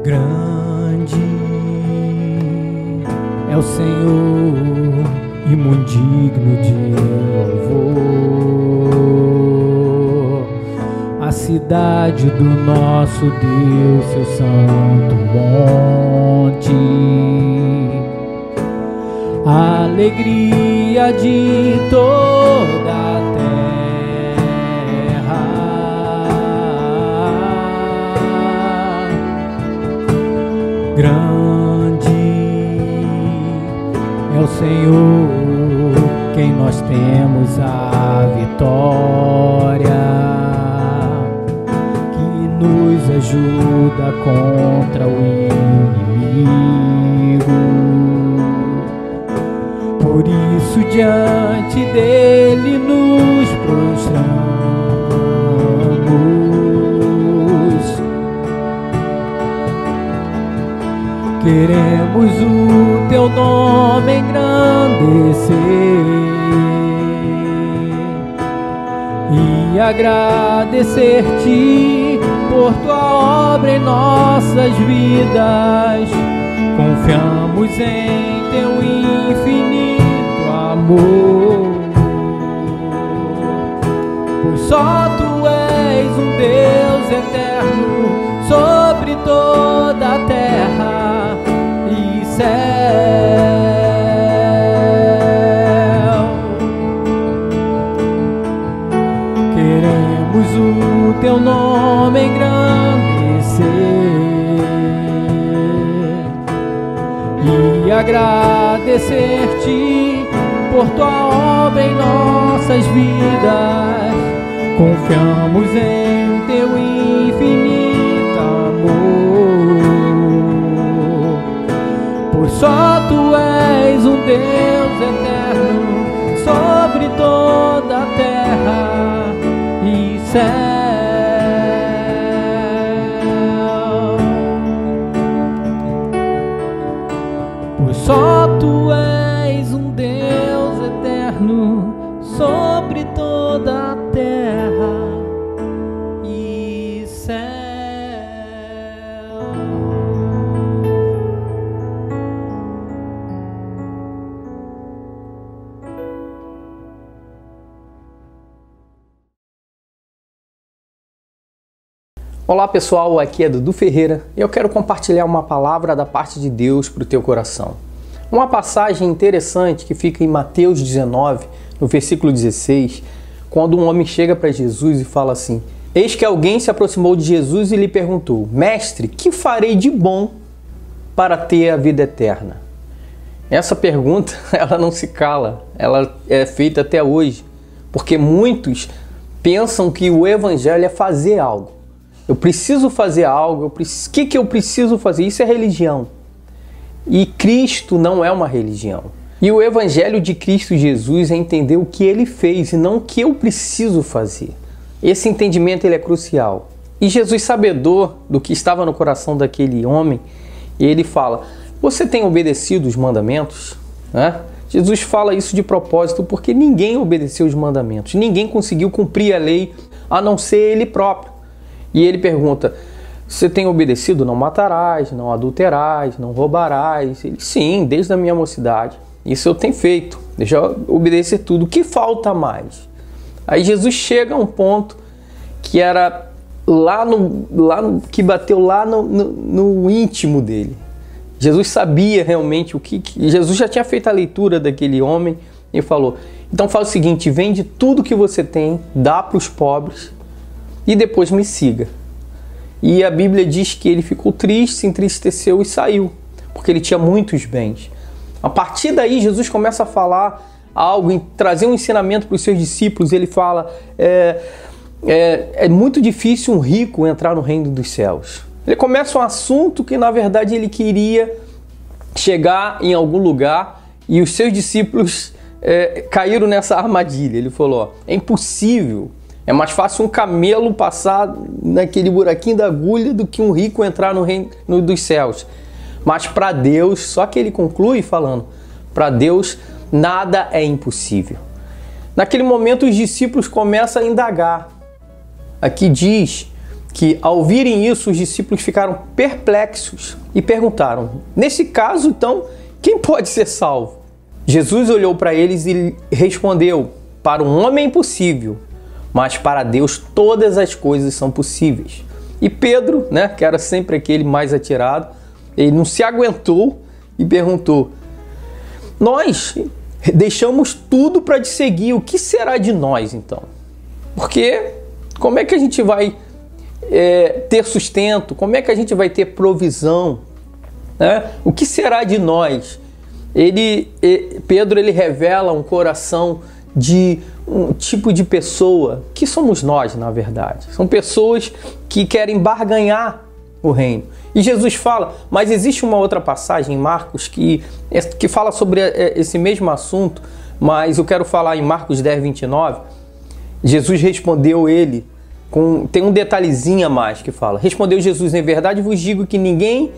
Grande é o Senhor e muito digno de louvor. A cidade do nosso Deus, seu santo monte. A alegria de toda a terra. Grande é o Senhor, quem nós temos a vitória, que nos ajuda contra o inimigo. Por isso diante dele nos prostramos. Queremos o teu nome engrandecer e agradecer-te por tua obra em nossas vidas. Confiamos em teu infinito amor, pois só tu és um Deus eterno sobre toda a terra e céu. Queremos o teu nome engrandecer e agradecer-te por tua obra em nossas vidas. Confiamos em teu infinito amor, pois só tu és um Deus eterno sobre toda a terra e céu. Só tu és um Deus eterno sobre toda a terra e céu. Olá pessoal, aqui é Dudu Ferreira e eu quero compartilhar uma palavra da parte de Deus para o teu coração. Uma passagem interessante que fica em Mateus 19, no versículo 16, quando um homem chega para Jesus e fala assim: eis que alguém se aproximou de Jesus e lhe perguntou: mestre, que farei de bom para ter a vida eterna? Essa pergunta, ela não se cala, ela é feita até hoje, porque muitos pensam que o evangelho é fazer algo. Eu preciso fazer algo, o que eu preciso fazer? Isso é religião. E Cristo não é uma religião. E o Evangelho de Cristo Jesus é entender o que Ele fez e não o que eu preciso fazer. Esse entendimento ele é crucial. E Jesus, sabedor do que estava no coração daquele homem, ele fala: você tem obedecido os mandamentos? Jesus fala isso de propósito porque ninguém obedeceu os mandamentos. Ninguém conseguiu cumprir a lei a não ser ele próprio. E ele pergunta: você tem obedecido? Não matarás, não adulterarás, não roubarás. Ele: sim, desde a minha mocidade. Isso eu tenho feito. Deixa eu obedecer tudo. O que falta mais? Aí Jesus chega a um ponto que era que bateu lá no íntimo dele. Jesus sabia realmente o que... Jesus já tinha feito a leitura daquele homem e falou: então faz o seguinte, vende tudo que você tem, dá para os pobres e depois me siga. E a Bíblia diz que ele ficou triste, se entristeceu e saiu, porque ele tinha muitos bens. A partir daí, Jesus começa a falar algo, trazer um ensinamento para os seus discípulos. Ele fala: é muito difícil um rico entrar no reino dos céus. Ele começa um assunto que, na verdade, ele queria chegar em algum lugar e os seus discípulos caíram nessa armadilha. Ele falou: é impossível. É mais fácil um camelo passar naquele buraquinho da agulha do que um rico entrar no reino dos céus. Mas para Deus, só que ele conclui falando: para Deus nada é impossível. Naquele momento os discípulos começam a indagar. Aqui diz que ao ouvirem isso, os discípulos ficaram perplexos e perguntaram: nesse caso, então, quem pode ser salvo? Jesus olhou para eles e respondeu: para um homem é impossível, mas para Deus todas as coisas são possíveis. E Pedro, né, que era sempre aquele mais atirado, ele não se aguentou e perguntou: nós deixamos tudo para te seguir, o que será de nós então? Porque como é que a gente vai ter sustento? Como é que a gente vai ter provisão? Né? O que será de nós? Pedro ele revela um coração de um tipo de pessoa que somos nós, na verdade. São pessoas que querem barganhar o reino. E Jesus fala, mas existe uma outra passagem em Marcos que fala sobre esse mesmo assunto, mas eu quero falar em Marcos 10, 29. Jesus respondeu tem um detalhezinho a mais que fala: respondeu Jesus, em verdade vos digo que ninguém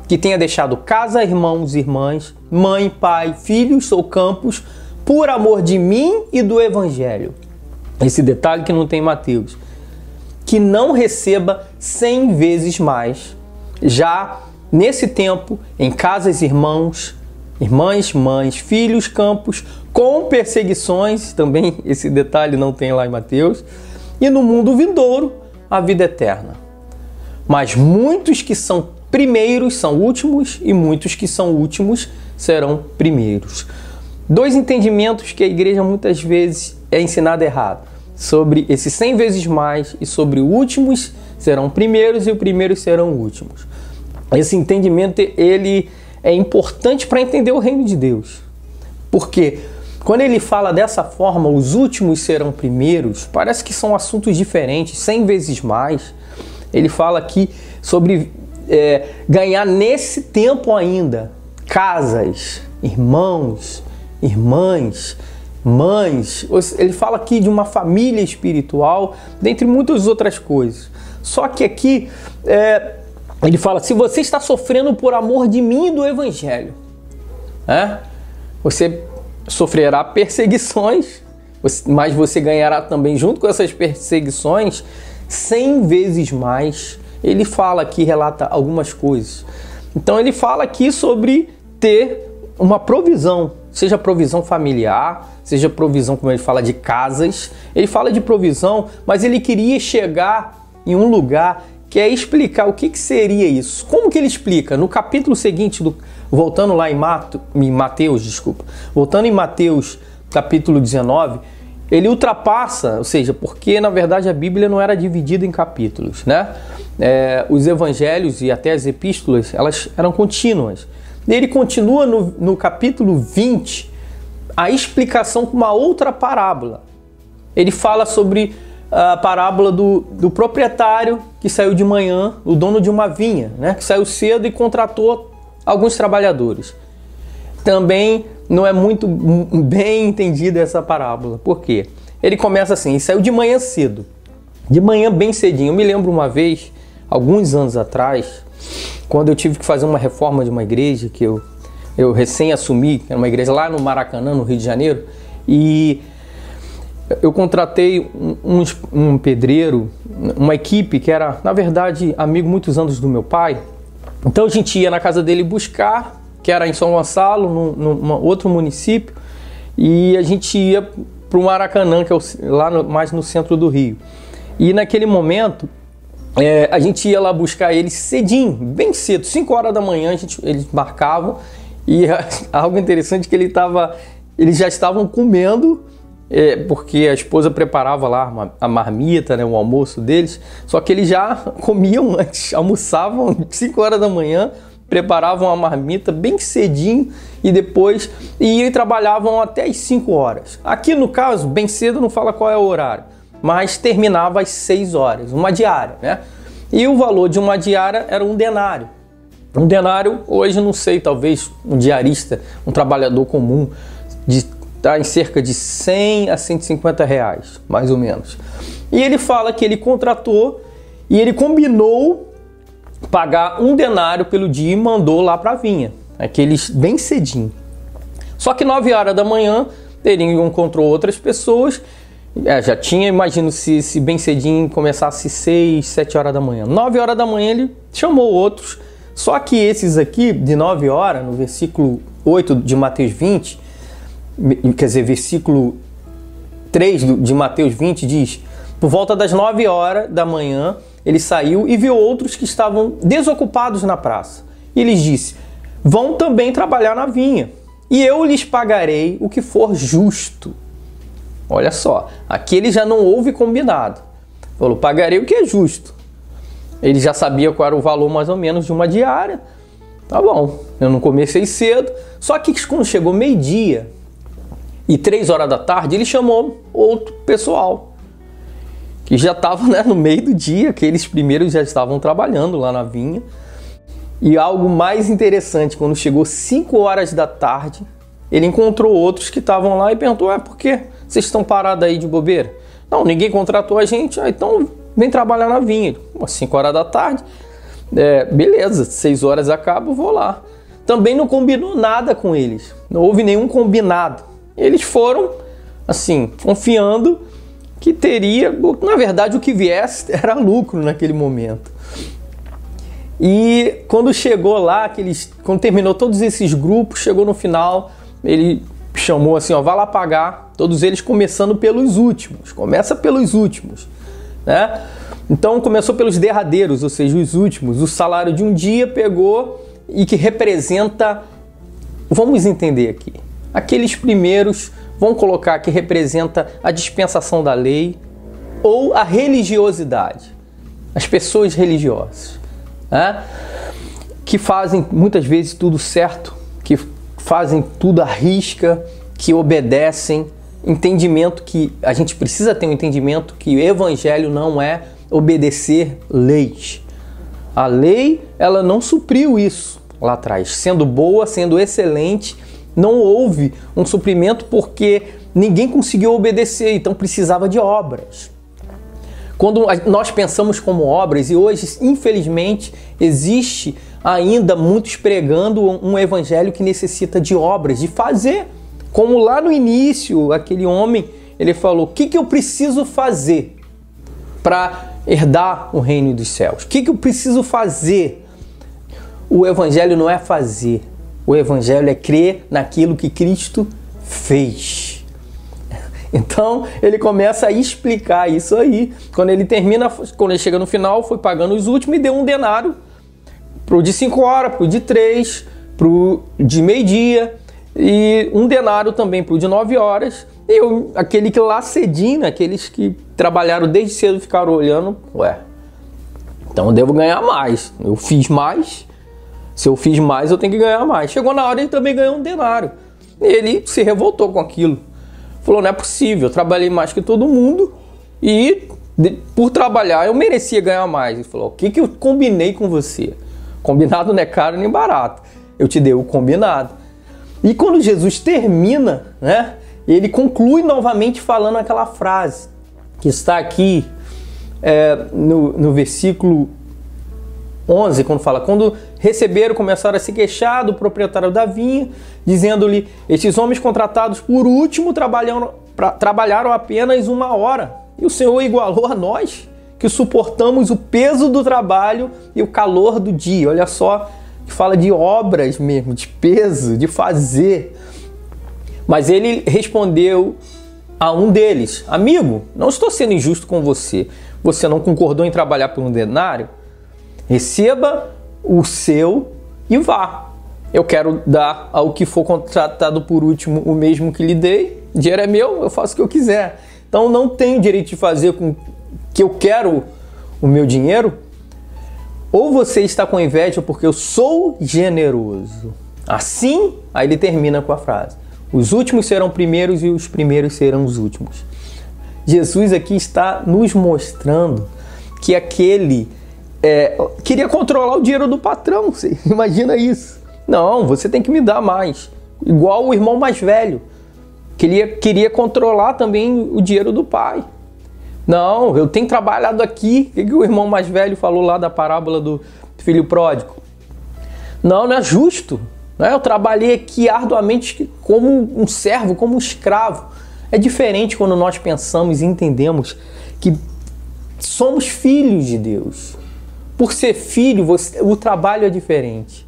que tenha deixado casa, irmãos, irmãs, mãe, pai, filhos ou campos, por amor de mim e do Evangelho. Esse detalhe que não tem em Mateus. Que não receba 100 vezes mais, já nesse tempo, em casas, irmãs, mães, filhos, campos, com perseguições, também esse detalhe não tem lá em Mateus, e no mundo vindouro, a vida eterna. Mas muitos que são primeiros são últimos, e muitos que são últimos serão primeiros. Dois entendimentos que a igreja muitas vezes é ensinada errado, sobre esses 100 vezes mais e sobre últimos serão primeiros e os primeiros serão últimos. Esse entendimento ele é importante para entender o reino de Deus. Porque quando ele fala dessa forma, os últimos serão primeiros, parece que são assuntos diferentes, 100 vezes mais. Ele fala aqui sobre ganhar nesse tempo ainda casas, irmãos, irmãs, mães. Ele fala aqui de uma família espiritual, dentre muitas outras coisas. Só que aqui ele fala: se você está sofrendo por amor de mim e do Evangelho, você sofrerá perseguições, mas você ganhará também, junto com essas perseguições, 100 vezes mais. Ele fala aqui, relata algumas coisas. Então ele fala aqui sobre ter uma provisão, seja provisão familiar, seja provisão, como ele fala, de casas. Ele fala de provisão, mas ele queria chegar em um lugar que é explicar o que seria isso. Como que ele explica? No capítulo seguinte, voltando lá em Mateus, voltando em Mateus capítulo 19, ele ultrapassa, ou seja, porque na verdade a Bíblia não era dividida em capítulos, né? Os evangelhos e até as epístolas, elas eram contínuas. E ele continua no capítulo 20 a explicação com uma outra parábola. Ele fala sobre a parábola do proprietário que saiu de manhã, o dono de uma vinha, né? Que saiu cedo e contratou alguns trabalhadores. Também não é muito bem entendida essa parábola. Por quê? Ele começa assim: ele saiu de manhã cedo, de manhã bem cedinho. Eu me lembro uma vez, alguns anos atrás, quando eu tive que fazer uma reforma de uma igreja que eu recém assumi, era uma igreja lá no Maracanã, no Rio de Janeiro, e eu contratei um pedreiro, uma equipe que era, na verdade, amigo muitos anos do meu pai. Então a gente ia na casa dele buscar, que era em São Gonçalo, num outro município, e a gente ia para o Maracanã, que é lá mais no centro do Rio. E naquele momento, a gente ia lá buscar ele cedinho, bem cedo, 5 horas da manhã, eles marcavam, e algo interessante é que eles já estavam comendo, porque a esposa preparava lá a marmita, né, o almoço deles, só que eles já comiam antes, almoçavam 5 horas da manhã, preparavam a marmita bem cedinho e depois iam e trabalhavam até as 5 horas. Aqui no caso, bem cedo não fala qual é o horário, mas terminava às 6 horas, uma diária, né? E o valor de uma diária era um denário. Um denário, hoje não sei, talvez um diarista, um trabalhador comum, está em cerca de 100 a 150 reais, mais ou menos. E ele fala que ele contratou e ele combinou pagar um denário pelo dia e mandou lá para a vinha, aqueles bem cedinho. Só que 9 horas da manhã ele encontrou outras pessoas Já tinha, imagino, se bem cedinho começasse 6, 7 horas da manhã. 9 horas da manhã ele chamou outros. Só que esses aqui, de 9 horas, no versículo 8 de Mateus 20, quer dizer, versículo 3 de Mateus 20 diz: por volta das 9 horas da manhã, ele saiu e viu outros que estavam desocupados na praça. E lhes disse: vão também trabalhar na vinha, e eu lhes pagarei o que for justo. Olha só, aqui ele já não houve combinado. Falou, pagarei o que é justo. Ele já sabia qual era o valor mais ou menos de uma diária. Tá bom, eu não comecei cedo. Só que quando chegou meio-dia e 3 horas da tarde, ele chamou outro pessoal que já estava, né, no meio do dia, aqueles primeiros já estavam trabalhando lá na vinha. E algo mais interessante, quando chegou 5 horas da tarde, ele encontrou outros que estavam lá e perguntou: por que vocês estão parados aí de bobeira? Não, ninguém contratou a gente, então vem trabalhar na vinha. 5 horas da tarde, beleza, 6 horas acaba, eu vou lá. Também não combinou nada com eles, não houve nenhum combinado. Eles foram, assim, confiando que teria, na verdade o que viesse era lucro naquele momento. E quando chegou lá, quando terminou todos esses grupos, chegou no final, ele chamou assim, vai lá pagar, todos eles começando pelos últimos, começa pelos últimos, né? Então começou pelos derradeiros, ou seja, os últimos, o salário de um dia pegou e que representa, vamos entender aqui, aqueles primeiros, vamos colocar que representa a dispensação da lei ou a religiosidade, as pessoas religiosas, né? Que fazem muitas vezes tudo certo, que fazem tudo à risca, que obedecem. Entendimento que a gente precisa ter um entendimento que o evangelho não é obedecer leis. A lei, ela não supriu isso lá atrás. Sendo boa, sendo excelente, não houve um suprimento porque ninguém conseguiu obedecer, então precisava de obras. Quando nós pensamos como obras, e hoje, infelizmente, existe ainda muitos pregando um evangelho que necessita de obras, de fazer. Como lá no início, aquele homem, ele falou, o que eu preciso fazer para herdar o reino dos céus? O que eu preciso fazer? O evangelho não é fazer, o evangelho é crer naquilo que Cristo fez. Então, ele começa a explicar isso aí. Quando ele chega no final, foi pagando os últimos e deu um denário pro de 5 horas, pro de 3, pro de meio-dia e um denário também pro de 9 horas. E aquele que lá cedinho, aqueles que trabalharam desde cedo ficaram olhando, então eu devo ganhar mais. Eu fiz mais, se eu fiz mais eu tenho que ganhar mais. Chegou na hora ele também ganhou um denário. E ele se revoltou com aquilo. Falou, não é possível, eu trabalhei mais que todo mundo e por trabalhar eu merecia ganhar mais. Ele falou, o que eu combinei com você? Combinado não é caro nem barato. Eu te dei o combinado. E quando Jesus termina, né, ele conclui novamente falando aquela frase que está aqui no versículo 11, quando fala, quando receberam, começaram a se queixar do proprietário da vinha, dizendo-lhe, estes homens contratados por último trabalharam apenas 1 hora, e o Senhor igualou a nós, que suportamos o peso do trabalho e o calor do dia. Olha só, que fala de obras mesmo, de peso, de fazer. Mas ele respondeu a um deles, amigo, não estou sendo injusto com você, você não concordou em trabalhar por um denário? Receba o seu e vá. Eu quero dar ao que for contratado por último o mesmo que lhe dei. O dinheiro é meu, eu faço o que eu quiser. Então não tenho direito de fazer com que eu quero o meu dinheiro. Ou você está com inveja porque eu sou generoso. Assim, aí ele termina com a frase, os últimos serão primeiros e os primeiros serão os últimos. Jesus aqui está nos mostrando que aquele queria controlar o dinheiro do patrão. Você imagina isso? Não, você tem que me dar mais. Igual o irmão mais velho. Queria controlar também o dinheiro do pai. Não, eu tenho trabalhado aqui. O que o irmão mais velho falou lá da parábola do filho pródigo? Não é justo. Eu trabalhei aqui arduamente como um servo, como um escravo. É diferente quando nós pensamos e entendemos que somos filhos de Deus. Por ser filho, o trabalho é diferente.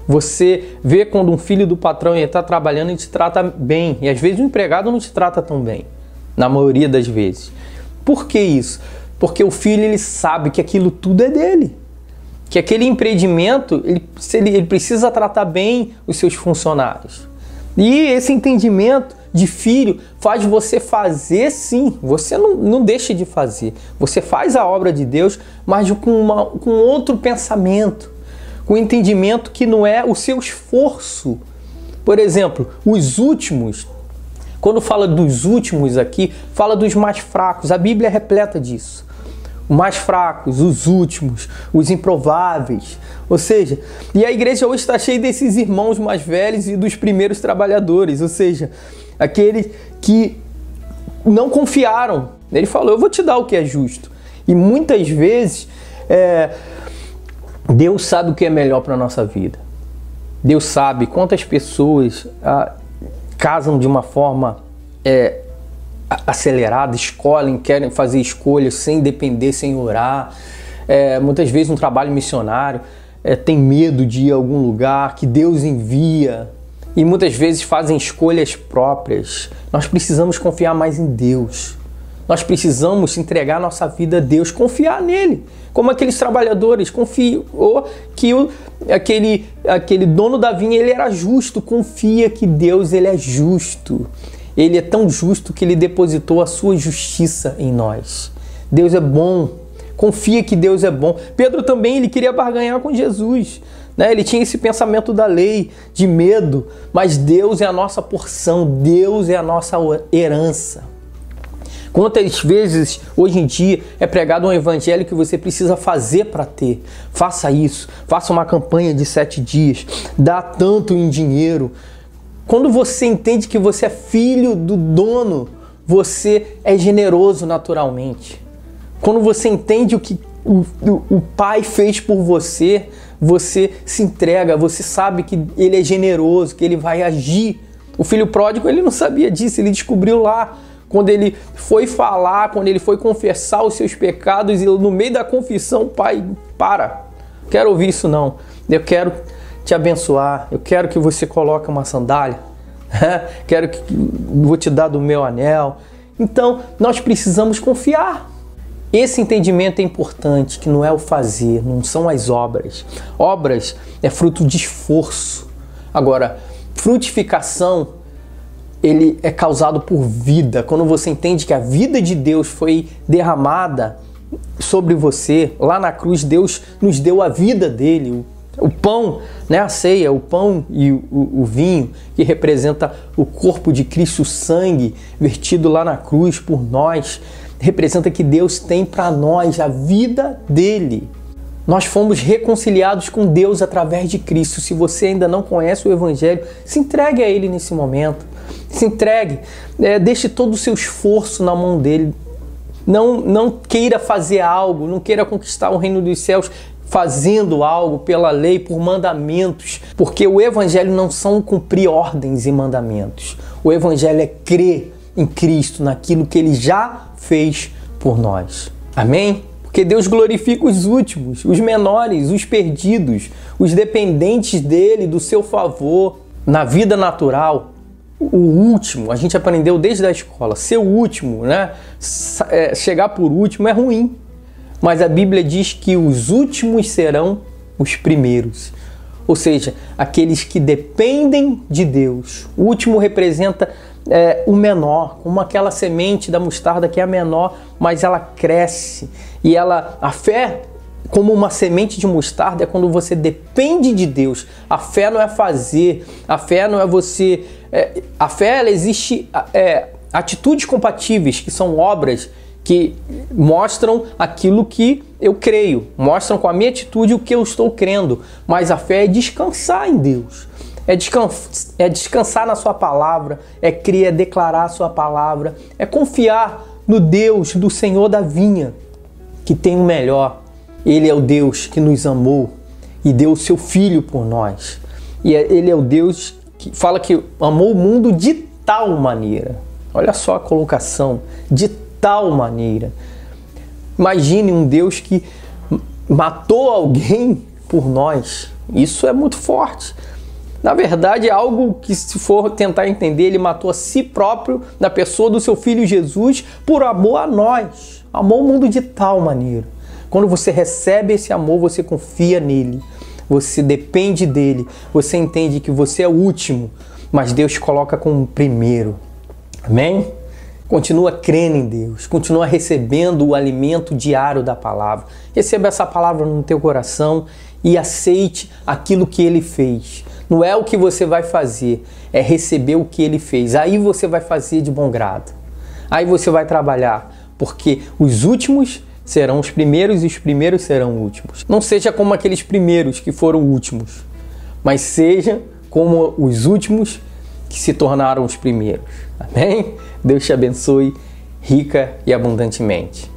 Você vê quando um filho do patrão está trabalhando e te trata bem. E às vezes o empregado não te trata tão bem. Na maioria das vezes. Por que isso? Porque o filho ele sabe que aquilo tudo é dele. Que aquele empreendimento, ele precisa tratar bem os seus funcionários. E esse entendimento de filho faz você fazer sim. Você não deixa de fazer. Você faz a obra de Deus, mas com outro pensamento. Com o entendimento que não é o seu esforço. Por exemplo, os últimos, quando fala dos últimos aqui, fala dos mais fracos. A Bíblia é repleta disso. Os mais fracos, os últimos, os improváveis. Ou seja, e a igreja hoje está cheia desses irmãos mais velhos e dos primeiros trabalhadores. Ou seja, aqueles que não confiaram. Ele falou, eu vou te dar o que é justo. E muitas vezes, Deus sabe o que é melhor para a nossa vida. Deus sabe quantas pessoas casam de uma forma acelerada, escolhem, querem fazer escolhas sem depender, sem orar. Muitas vezes um trabalho missionário, tem medo de ir a algum lugar que Deus envia. E muitas vezes fazem escolhas próprias. Nós precisamos confiar mais em Deus. Nós precisamos entregar nossa vida a Deus, confiar nele. Como aqueles trabalhadores, confiou que aquele dono da vinha ele era justo. Confia que Deus ele é justo. Ele é tão justo que ele depositou a sua justiça em nós. Deus é bom. Confia que Deus é bom. Pedro também ele queria barganhar com Jesus. Ele tinha esse pensamento da lei, de medo. Mas Deus é a nossa porção. Deus é a nossa herança. Quantas vezes hoje em dia é pregado um evangelho que você precisa fazer para ter? Faça isso, faça uma campanha de 7 dias, dá tanto em dinheiro. Quando você entende que você é filho do dono, você é generoso naturalmente. Quando você entende o que o Pai fez por você, você se entrega, você sabe que Ele é generoso, que Ele vai agir. O filho pródigo ele não sabia disso, ele descobriu lá. Quando ele foi falar, quando ele foi confessar os seus pecados, e no meio da confissão, o pai, não quero ouvir isso não. Eu quero te abençoar, eu quero que você coloque uma sandália, vou te dar do meu anel. Então, nós precisamos confiar. Esse entendimento é importante, que não é o fazer, não são as obras. Obras é fruto de esforço. Agora, frutificação ele é causado por vida. Quando você entende que a vida de Deus foi derramada sobre você, lá na cruz, Deus nos deu a vida dele, o pão, a ceia, o pão e o vinho, que representa o corpo de Cristo, o sangue vertido lá na cruz por nós, representa que Deus tem para nós a vida dele. Nós fomos reconciliados com Deus através de Cristo. Se você ainda não conhece o Evangelho, se entregue a Ele nesse momento. Se entregue, deixe todo o seu esforço na mão dele. Não queira fazer algo, não queira conquistar o reino dos céus fazendo algo pela lei, por mandamentos. Porque o Evangelho não são cumprir ordens e mandamentos. O Evangelho é crer em Cristo, naquilo que Ele já fez por nós. Amém? Porque Deus glorifica os últimos, os menores, os perdidos, os dependentes dele, do seu favor. Na vida natural, o último, a gente aprendeu desde a escola, ser o último, chegar por último é ruim. Mas a Bíblia diz que os últimos serão os primeiros. Ou seja, aqueles que dependem de Deus. O último representa o menor, como aquela semente da mostarda que é a menor, mas ela cresce. E a fé, como uma semente de mostarda, é quando você depende de Deus. A fé não é fazer, a fé não é você... a fé, ela existe atitudes compatíveis, que são obras que mostram aquilo que eu creio, mostram com a minha atitude o que eu estou crendo. Mas a fé é descansar em Deus. É descansar na sua palavra, é crer, é declarar a sua palavra, é confiar no Deus, do Senhor da vinha, que tem o melhor. Ele é o Deus que nos amou e deu o seu Filho por nós. E Ele é o Deus que fala que amou o mundo de tal maneira. Olha só a colocação, de tal maneira. Imagine um Deus que matou alguém por nós. Isso é muito forte. Na verdade, é algo que, se for tentar entender, ele matou a si próprio na pessoa do seu Filho Jesus por amor a nós. Amou o mundo de tal maneira. Quando você recebe esse amor, você confia nele. Você depende dele. Você entende que você é o último, mas Deus te coloca como o primeiro. Amém? Continua crendo em Deus. Continua recebendo o alimento diário da palavra. Receba essa palavra no teu coração e aceite aquilo que ele fez. Não é o que você vai fazer, é receber o que ele fez. Aí você vai fazer de bom grado. Aí você vai trabalhar, porque os últimos serão os primeiros e os primeiros serão últimos. Não seja como aqueles primeiros que foram últimos, mas seja como os últimos que se tornaram os primeiros. Amém? Deus te abençoe rica e abundantemente.